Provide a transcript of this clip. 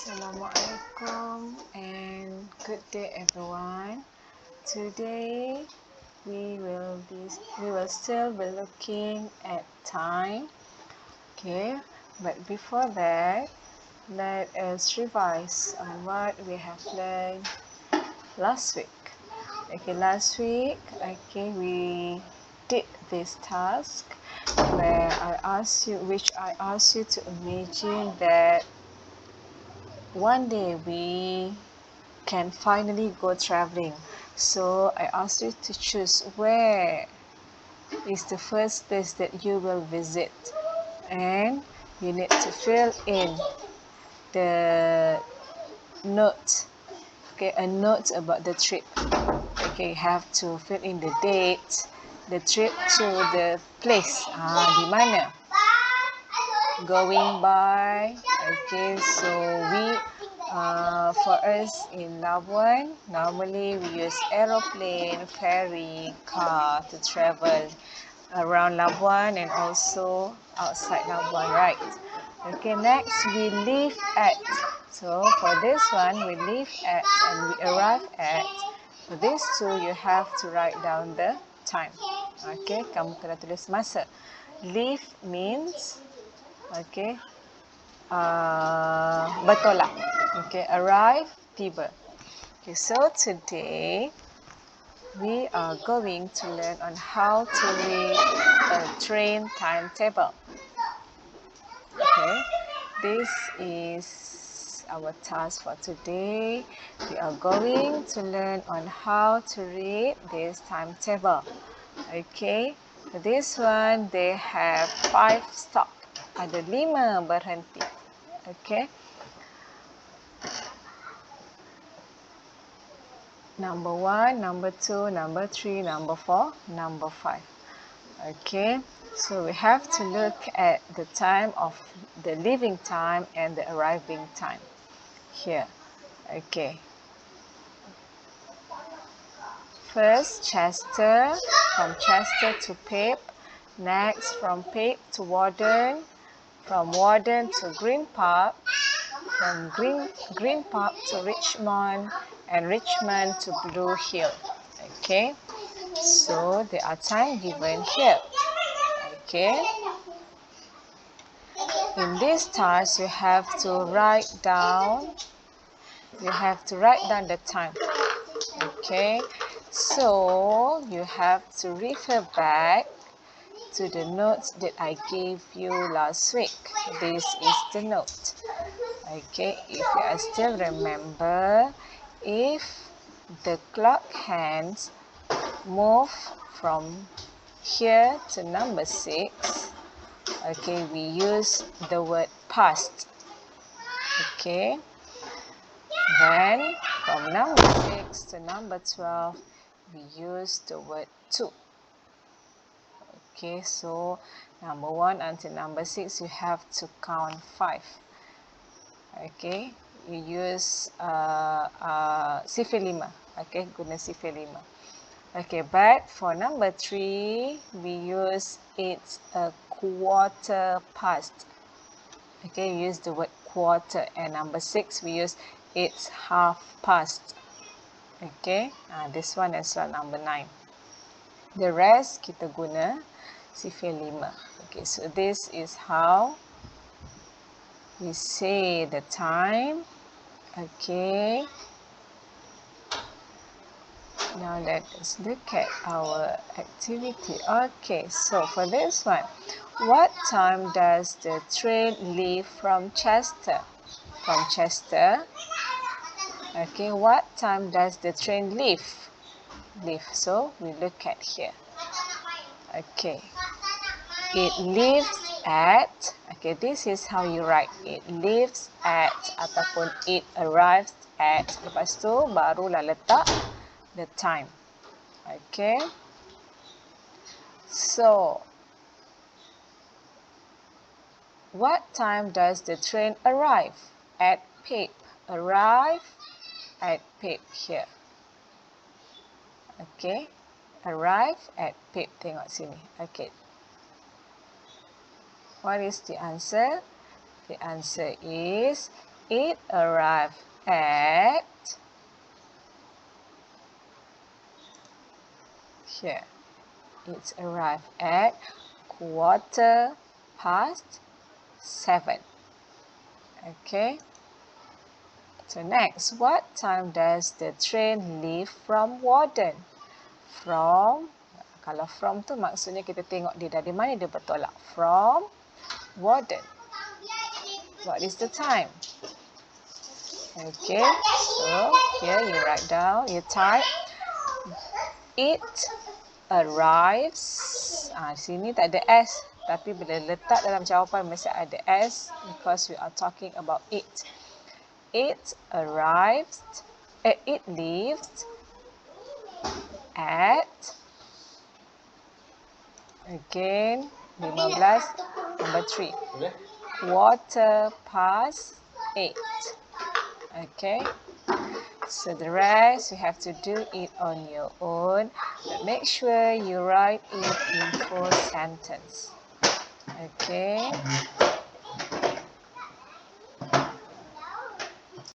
Assalamualaikum and good day everyone. Today we will still be looking at time. Okay, but before that, let us revise on what we have learned last week. Okay, last week, we did this task where I asked you to imagine that one day we can finally go traveling. So I asked you to choose where is the first place that you will visit, and you need to fill in the note. Okay, a note about the trip. Okay, you have to fill in the date, the trip to the place. Di mana? Going by. Okay, so for us in Labuan, normally we use aeroplane, ferry, car to travel around Labuan and also outside Labuan, right? Okay, next we leave at. So for this one, we leave at and we arrive at. For these two, you have to write down the time. Okay, kamu kena tulis masa. Leave means, okay, bertolak. Okay, arrive, tiba. Okay, so today we are going to learn on how to read a train timetable. Okay, this is our task for today. We are going to learn on how to read this timetable. Okay, this one they have 5 stop. Ada 5 berhenti. Okay. Number 1, number 2, number 3, number 4, number 5. Okay, so we have to look at the time of the leaving time and the arriving time here. Okay. First, Chester, from Chester to Pape. Next, from Pape to Warden. From Warden to Green Park. From Green Park to Richmond. And Richmond to Blue Hill. Okay, so there are time given here. Okay, in this task you have to write down the time. Okay, so you have to refer back to the notes that I gave you last week. This is the note. Okay, if you still remember, if the clock hands move from here to number 6, okay, we use the word past. Okay, then from number 6 to number 12, we use the word to. Okay, so number 1 until number 6, you have to count 5. Okay, you use sifir 5. Okay, guna sifir 5. Okay, but for number 3, we use it's a quarter past. Okay, we use the word quarter. And number 6, we use it's half past. Okay, this one as well, number 9. The rest, kita guna sifir 5. Okay, so this is how we say the time. Okay. Now let us look at our activity. Okay, so for this one, what time does the train leave from Chester? From Chester. Okay, what time does the train leave? So we look at here. Okay, it leaves at. Okay, this is how you write. It leaves at ataupun it arrives at. Lepas tu barulah letak the time. Okay, so what time does the train arrive at Pape? Arrive at Pape here. Okay, arrive at Pape. Tengok sini. Okay, what is the answer? The answer is It arrived at, here, it arrived at 7:15. Okay. So next, what time does the train leave from Warden? From, kalau from tu maksudnya kita tengok dia dari mana dia bertolak. From Warden. What is the time? Okay, so here you write down, you type. It arrives. Sini tak ada S. Tapi bila letak dalam jawapan mesti ada S because we are talking about it. It arrives. It leaves at, again, 15, number 3. 8:15. Okay. So the rest you have to do it on your own, but make sure you write it in full sentence. Okay.